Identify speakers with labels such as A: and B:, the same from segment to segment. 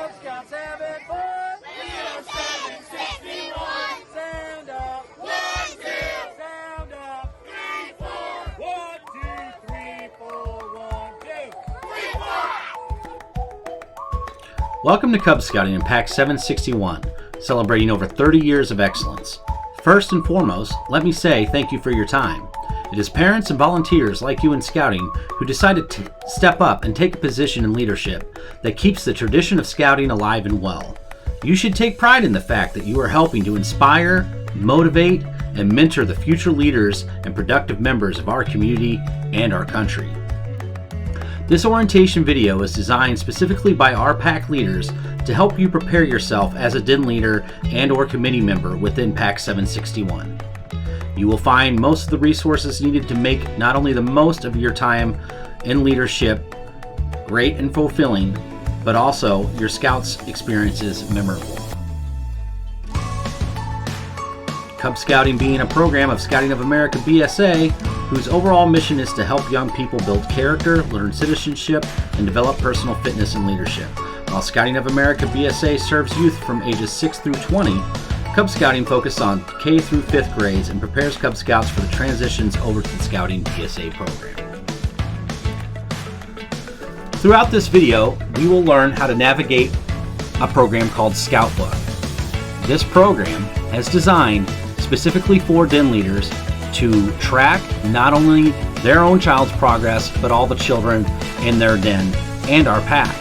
A: Cub Scouts having fun.
B: Leader 761.
A: Sound up.
B: 1, 2,
A: Sound up.
B: 3, 4.
A: 1, 2, 3, 4. 1, 2.
C: Welcome to Cub Scouting in Pack 761, celebrating over 30 years of excellence. First and foremost, let me say thank you for your time. It is parents and volunteers like you in Scouting who decided to step up and take a position in leadership that keeps the tradition of Scouting alive and well. You should take pride in the fact that you are helping to inspire, motivate, and mentor the future leaders and productive members of our community and our country. This orientation video is designed specifically by our pack leaders to help you prepare yourself as a Den leader and or committee member within Pack 761. You will find most of the resources needed to make not only the most of your time in leadership great and fulfilling, but also your Scouts experiences memorable. Cub Scouting being a program of Scouting of America BSA, whose overall mission is to help young people build character, learn citizenship, and develop personal fitness and leadership. While Scouting of America BSA serves youth from ages 6 through 20, Cub Scouting focuses on K through 5th grades and prepares Cub Scouts for the transitions over to the Scouting BSA program. Throughout this video, we will learn how to navigate a program called Scoutbook. This program is designed specifically for Den leaders to track not only their own child's progress, but all the children in their den and our pack.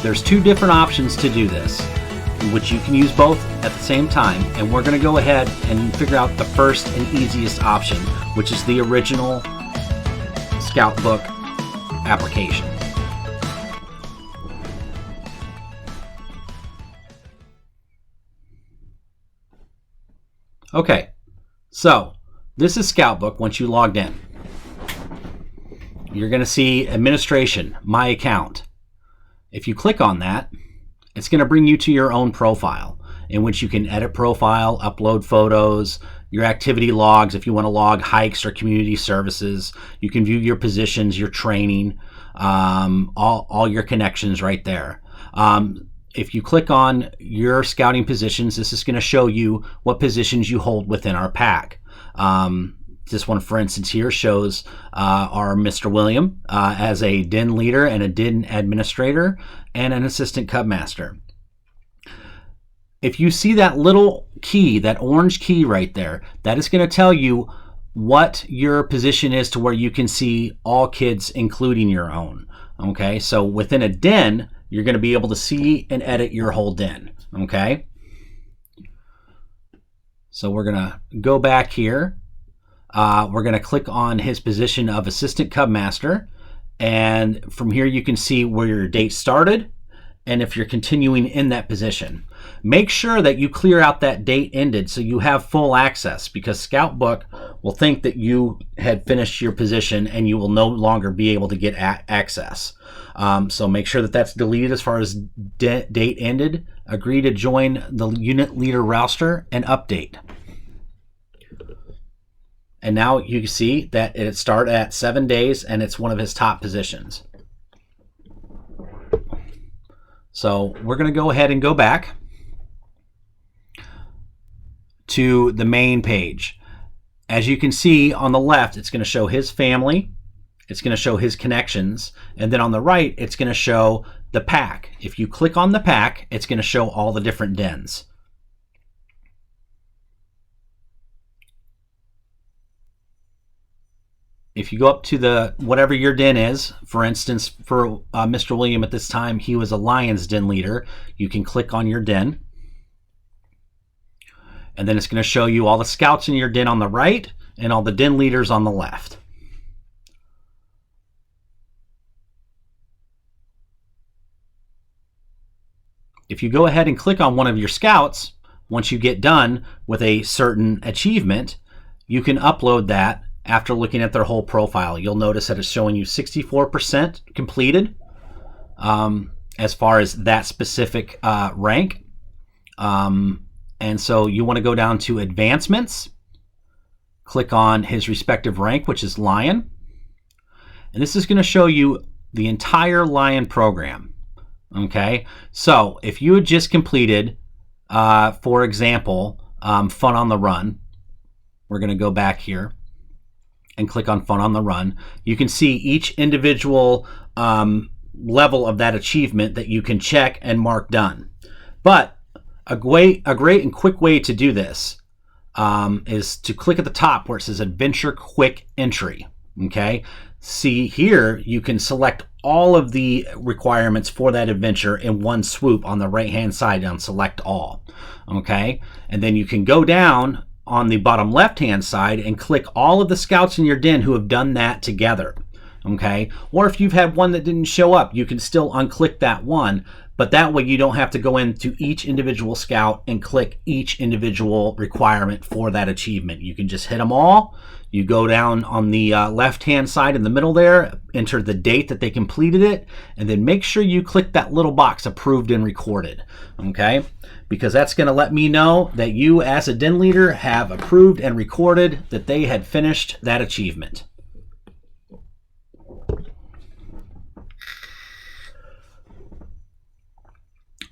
C: There's two different options to do this, which you can use both at the same time, and we're going to go ahead and figure out the first and easiest option, which is the original Scoutbook application. Okay, so this is Scoutbook. Once you logged in, you're going to see administration, my account. If you click on that, it's going to bring you to your own profile, in which you can edit profile, upload photos, your activity logs. If you want to log hikes or community services, you can view your positions, your training, all your connections right there. If you click on your Scouting positions, this is going to show you what positions you hold within our pack. This one, for instance, here shows our Mr. William as a Den leader and a Den administrator and an assistant Cub master. If you see that little key, that orange key right there, that is going to tell you what your position is to where you can see all kids, including your own. Okay, so within a den, you're going to be able to see and edit your whole den. Okay, so we're going to go back here. We're going to click on his position of assistant Cub master, and from here you can see where your date started and if you're continuing in that position. Make sure that you clear out that date ended so you have full access, because Scoutbook will think that you had finished your position and you will no longer be able to get access. So make sure that that's deleted as far as date ended. Agree to join the unit leader roster and update. And now you can see that it started at 7 days and it's one of his top positions. So we're going to go ahead and go back to the main page. As you can see on the left, it's going to show his family, it's going to show his connections, and then on the right, it's going to show the pack. If you click on the pack, it's going to show all the different dens. If you go up to the whatever your den is, for instance, for Mr. William at this time, he was a Lions Den leader. You can click on your den. And then it's going to show you all the Scouts in your den on the right and all the Den leaders on the left. If you go ahead and click on one of your Scouts, once you get done with a certain achievement, you can upload that. After looking at their whole profile, you'll notice that it's showing you 64% completed as far as that specific rank. And so you want to go down to advancements, click on his respective rank, which is Lion. And this is going to show you the entire Lion program. Okay, so if you had just completed, for example, Fun on the Run, we're going to go back here and click on Fun on the Run. You can see each individual level of that achievement that you can check and mark done. But a great and quick way to do this is to click at the top where it says Adventure Quick Entry. Okay, see here you can select all of the requirements for that adventure in one swoop on the right hand side and select all. Okay, and then you can go down on the bottom left hand side and click all of the scouts in your den who have done that together. Okay, or if you've had one that didn't show up, you can still unclick that one, but that way you don't have to go into each individual scout and click each individual requirement for that achievement. You can just hit them all. You go down on the left hand side in the middle there, enter the date that they completed it, and then make sure you click that little box approved and recorded. Okay, because that's going to let me know that you as a den leader have approved and recorded that they had finished that achievement.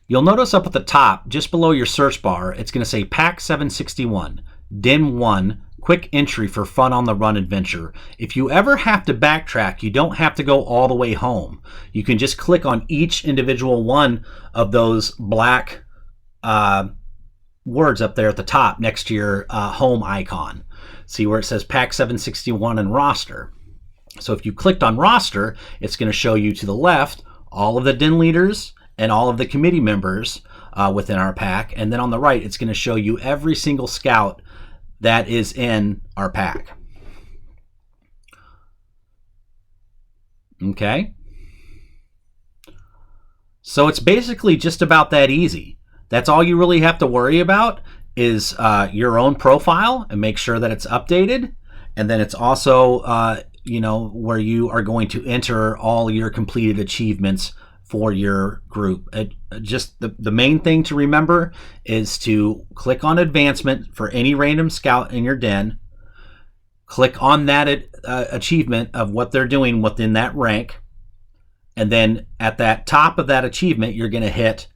C: You'll notice up at the top, just below your search bar, it's going to say Pack 761, Den 1, Quick Entry for Fun on the Run Adventure. If you ever have to backtrack, you don't have to go all the way home. You can just click on each individual one of those black words up there at the top next to your home icon. See where it says Pack 761 and Roster. So if you clicked on Roster, it's going to show you to the left all of the den leaders and all of the committee members within our pack. And then on the right, it's going to show you every single scout that is in our pack. Okay. So it's basically just about that easy. That's all you really have to worry about is your own profile and make sure that it's updated. And then it's also, where you are going to enter all your completed achievements for your group. Just the main thing to remember is to click on advancement for any random scout in your den. Click on that achievement of what they're doing within that rank. And then at that top of that achievement, you're going to hit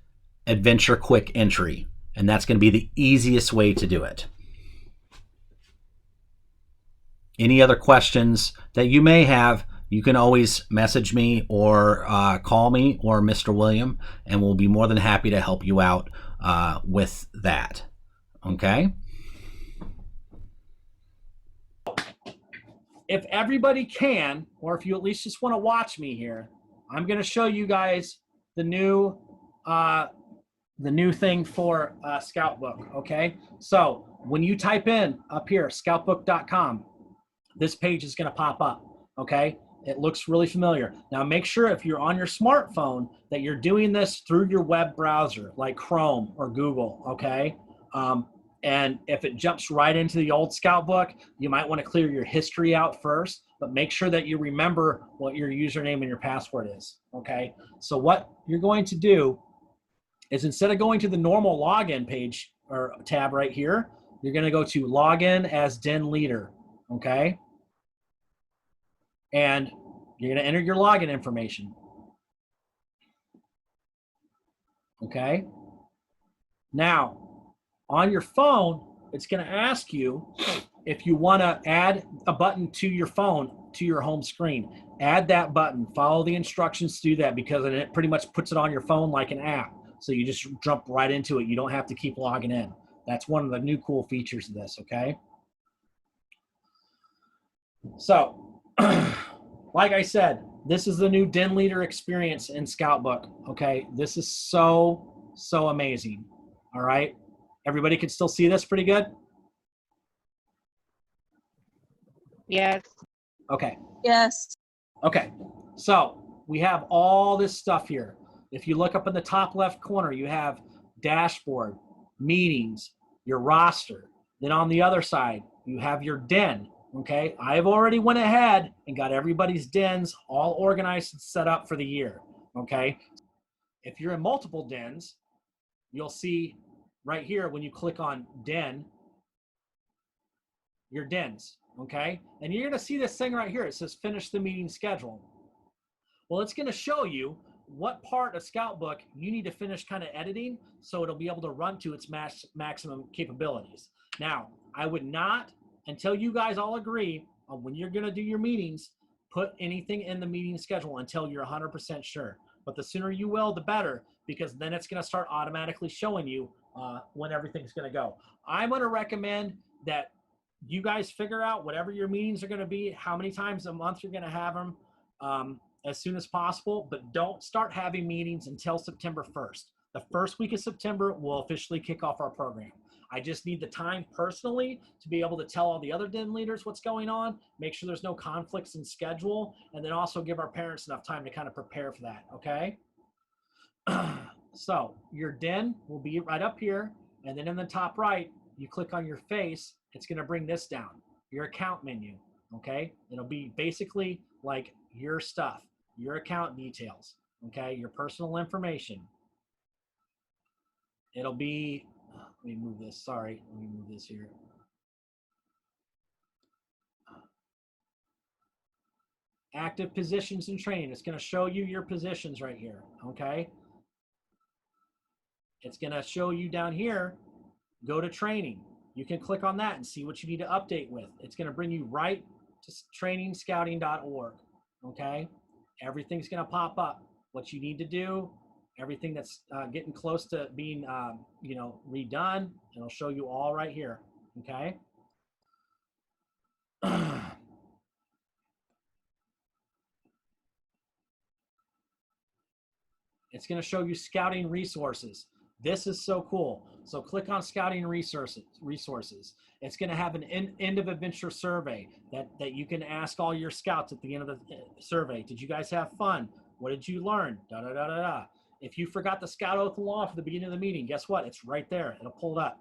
C: Adventure Quick Entry. And that's going to be the easiest way to do it. Any other questions that you may have, you can always message me or call me or Mr. William, and we'll be more than happy to help you out with that. Okay? If everybody can, or if you at least just want to watch me here, I'm going to show you guys the new thing for Scoutbook. Okay? So when you type in up here, scoutbook.com, this page is going to pop up. Okay? It looks really familiar. Now make sure if you're on your smartphone that you're doing this through your web browser like Chrome or Google, okay? And if it jumps right into the old Scoutbook, you might want to clear your history out first, but make sure that you remember what your username and your password is, okay? So what you're going to do is instead of going to the normal login page or tab right here, you're going to go to login as Den Leader, okay? And you're going to enter your login information. Okay. Now, on your phone, it's going to ask you if you want to add a button to your phone, to your home screen. Add that button. Follow the instructions to do that because it pretty much puts it on your phone like an app. So you just jump right into it. You don't have to keep logging in. That's one of the new cool features of this, okay? So, like I said, this is the new Den Leader experience in Scoutbook, okay? This is so amazing, all right? Everybody can still see this pretty good?
B: Yes.
C: Okay.
D: Yes.
C: Okay, so we have all this stuff here. If you look up in the top left corner, you have dashboard, meetings, your roster. Then on the other side, you have your den. Okay, I've already went ahead and got everybody's dens all organized and set up for the year. Okay, if you're in multiple dens, you'll see right here when you click on den, your dens. Okay, and you're going to see this thing right here. It says finish the meeting schedule. Well, it's going to show you
D: what part of Scoutbook you need to finish kind of editing so it'll be able to run to its maximum capabilities. Now, I would not, until you guys all agree on when you're going to do your meetings, put anything in the meeting schedule until you're 100% sure. But the sooner you will, the better, because then it's going to start automatically showing you when everything's going to go. I'm going to recommend that you guys figure out whatever your meetings are going to be, how many times a month you're going to have them, as soon as possible, but don't start having meetings until September 1st. The first week of September will officially kick off our program. I just need the time personally to be able to tell all the other den leaders what's going on, make sure there's no conflicts in schedule, and then also give our parents enough time to kind of prepare for that, okay? So your den will be right up here, and then in the top right, you click on your face, it's gonna bring this down, your account menu, okay? It'll be basically like your stuff, your account details, okay? Your personal information. It'll be, let me move this, sorry, let me move this here. Active positions and training. It's going to show you your positions right here, okay? It's going to show you down here, go to training. You can click on that and see what you need to update with. It's going to bring you right to trainingscouting.org, okay? Everything's going to pop up. What you need to do, everything that's getting close to being, you know, redone. It'll show you all right here, okay? It's going to show you scouting resources. This is so cool. So click on scouting resources. It's going to have an end of adventure survey that you can ask all your scouts at the end of the survey. Did you guys have fun? What did you learn? Da, da, da, da, da. If you forgot the scout oath and law for the beginning of the meeting, guess what? It's right there. It'll pull it up.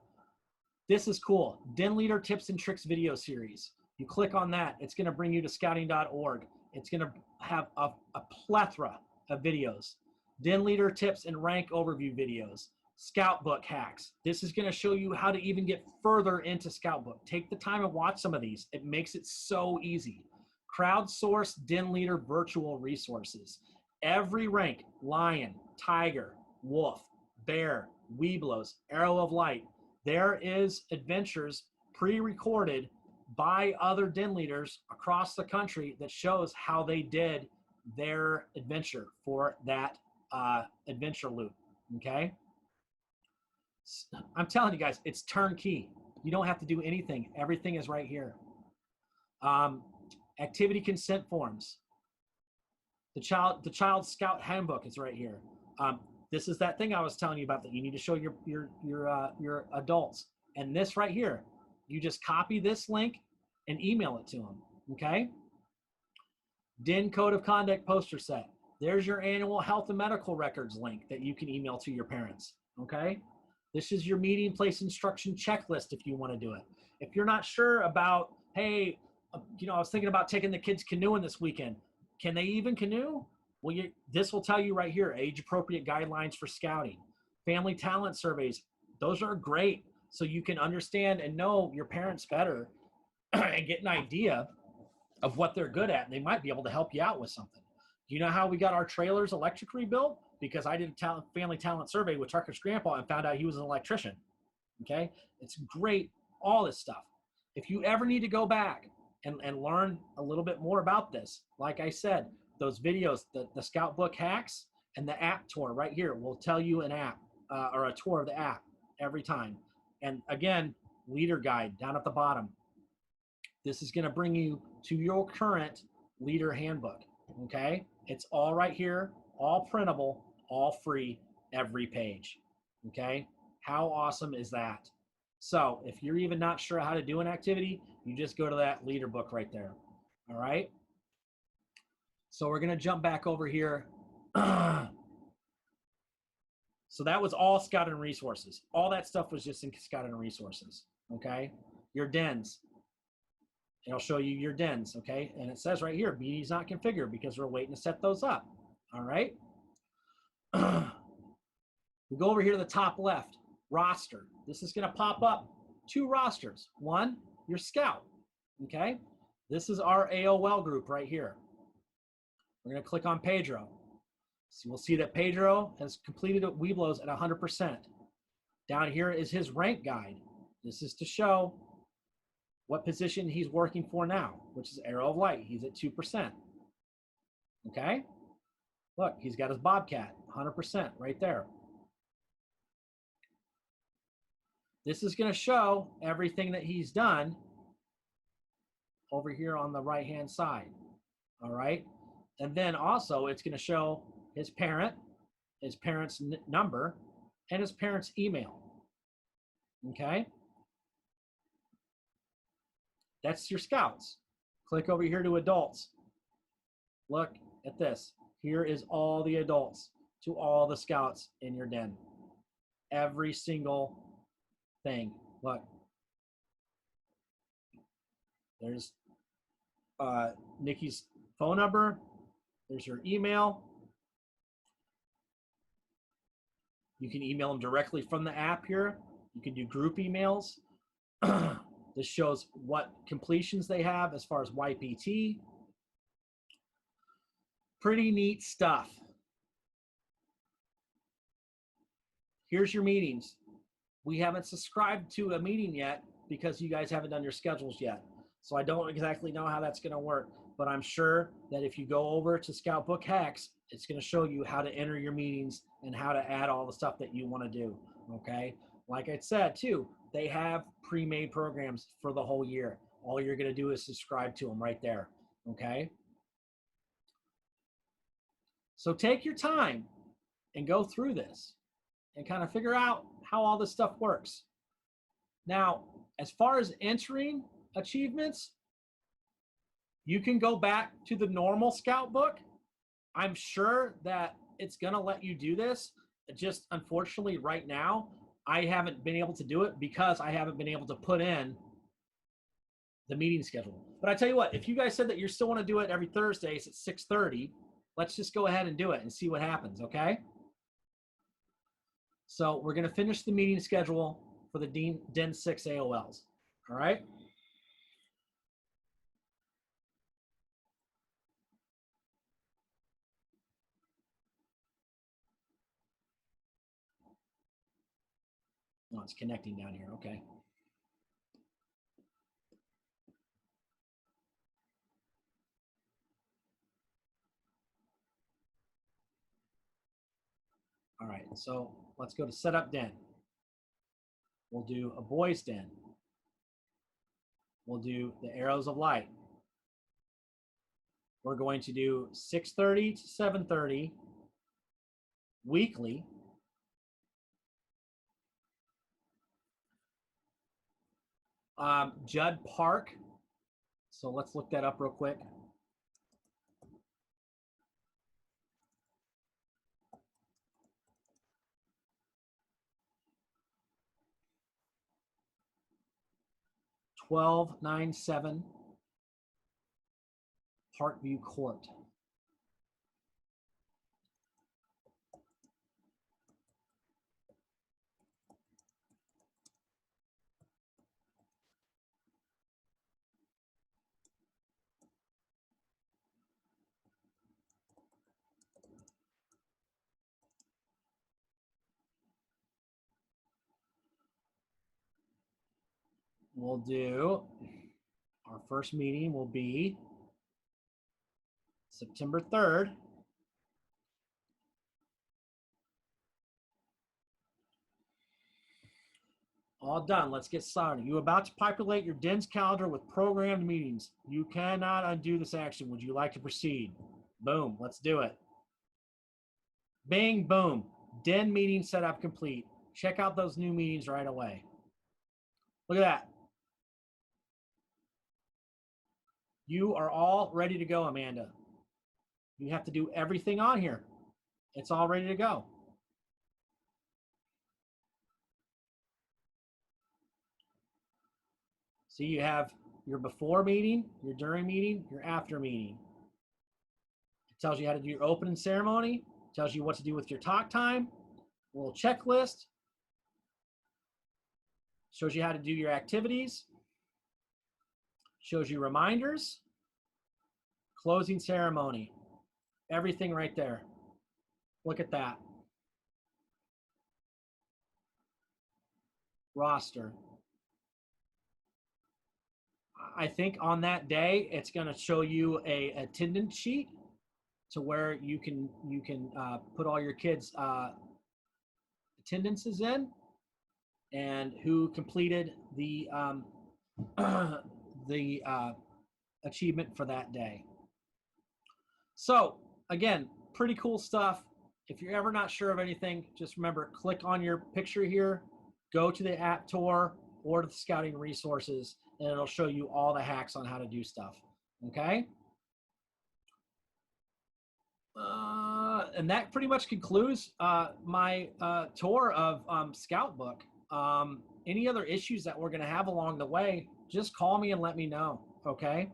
D: This is cool. Den Leader Tips and Tricks video series. You click on that. It's going to bring you to scouting.org. It's going to have a plethora of videos. Den Leader Tips and Rank Overview videos. Scoutbook hacks. This is going to show you how to even get further into Scoutbook. Take the time and watch some of these. It makes it so easy. Crowdsourced Den Leader virtual resources. Every rank, lion, tiger, wolf, bear, Weeblos, Arrow of Light. There is adventures pre-recorded by other den leaders across the country that shows how they did their adventure for that adventure loop, okay? I'm telling you guys, it's turnkey. You don't have to do anything. Everything is right here. Activity consent forms. The child scout handbook is right here. This is that thing I was telling you about that you need to show your adults. And this right here, you just copy this link and email it to them, okay? Den Code of Conduct poster set. There's your annual health and medical records link that you can email to your parents, okay? This is your meeting place instruction checklist if you want to do it. If you're not sure about, hey, you know, I was thinking about taking the kids canoeing this weekend. Can they even canoe? Well, this will tell you right here, age-appropriate guidelines for scouting. Family talent surveys, those are great. So you can understand and know your parents better and get an idea of what they're good at. And they might be able to help you out with something. Do you know how we got our trailers electric rebuilt? Because I did a family talent survey with Tucker's grandpa and found out he was an electrician, okay? It's great, all this stuff. If you ever need to go back and learn a little bit more about this, like I said, those videos, the Scoutbook hacks and the app tour right here will tell you an app or a tour of the app every time. And again, leader guide down at the bottom. This is going to bring you to your current leader handbook, okay? It's all right here, all printable, all free, every page, okay? How awesome is that? So if you're even not sure how to do an activity, you just go to that leader book right there, all right? So we're going to jump back over here. So that was all Scouting Resources. All that stuff was just in Scouting Resources, okay? Your dens. It'll show you your dens, okay? And it says right here, BD's not configured because we're waiting to set those up, all right? We go over here to the top left, roster. This is going to pop up 2 rosters. One, your scout, okay? This is our AOL group right here. We're going to click on Pedro. So we'll see that Pedro has completed Weeblos at 100%. Down here is his rank guide. This is to show what position he's working for now, which is Arrow of Light. He's at 2%. Okay? Look, he's got his Bobcat, 100% right there. This is going to show everything that he's done over here on the right-hand side. All right? And then also it's going to show his parent, his parent's number, and his parent's email. Okay? That's your scouts. Click over here to adults. Look at this. Here is all the adults to all the scouts in your den. Every single thing. Look. There's Nikki's phone number. There's her email. You can email them directly from the app here. You can do group emails. This shows what completions they have as far as YPT. Pretty neat stuff. Here's your meetings. We haven't subscribed to a meeting yet because you guys haven't done your schedules yet. So I don't exactly know how that's going to work, but I'm sure that if you go over to Scoutbook Hacks, it's going to show you how to enter your meetings and how to add all the stuff that you want to do. Okay. Like I said too, they have pre-made programs for the whole year. All you're going to do is subscribe to them right there. Okay. So take your time and go through this and kind of figure out how all this stuff works. Now, as far as entering achievements, you can go back to the normal scout book. I'm sure that it's going to let you do this. Just unfortunately right now, I haven't been able to do it because I haven't been able to put in the meeting schedule. But I tell you what, if you guys said that you still want to do it every Thursdays at 6:30, let's just go ahead and do it and see what happens, okay? So we're going to finish the meeting schedule for the Den 6 AOLs, all right? Oh, it's connecting down here, okay. All right, so let's go to Setup Den. We'll do a Boys Den. We'll do the Arrows of Light. We're going to do 6:30 to 7:30 weekly. Judd Park. So let's look that up real quick. $12.97 Parkview Court. We'll do, our first meeting will be September 3rd. All done. Let's get started. You're about to populate your den's calendar with programmed meetings. You cannot undo this action. Would you like to proceed? Boom. Let's do it. Bing, boom. Den meeting setup complete. Check out those new meetings right away. Look at that. You are all ready to go, Amanda. You have to do everything on here. It's all ready to go. See, you have your before meeting, your during meeting, your after meeting. It tells you how to do your opening ceremony, tells you what to do with your talk time, a little checklist, shows you how to do your activities, shows you reminders, closing ceremony, everything right there. Look at that. Roster. I think on that day, it's going to show you a attendance sheet to where you can put all your kids' attendances in and who completed the achievement for that day. So again, pretty cool stuff. If you're ever not sure of anything, just remember, click on your picture here, go to the app tour or to the scouting resources, and it'll show you all the hacks on how to do stuff. Okay. And that pretty much concludes my tour of Scoutbook. Any other issues that we're going to have along the way, just call me and let me know. Okay.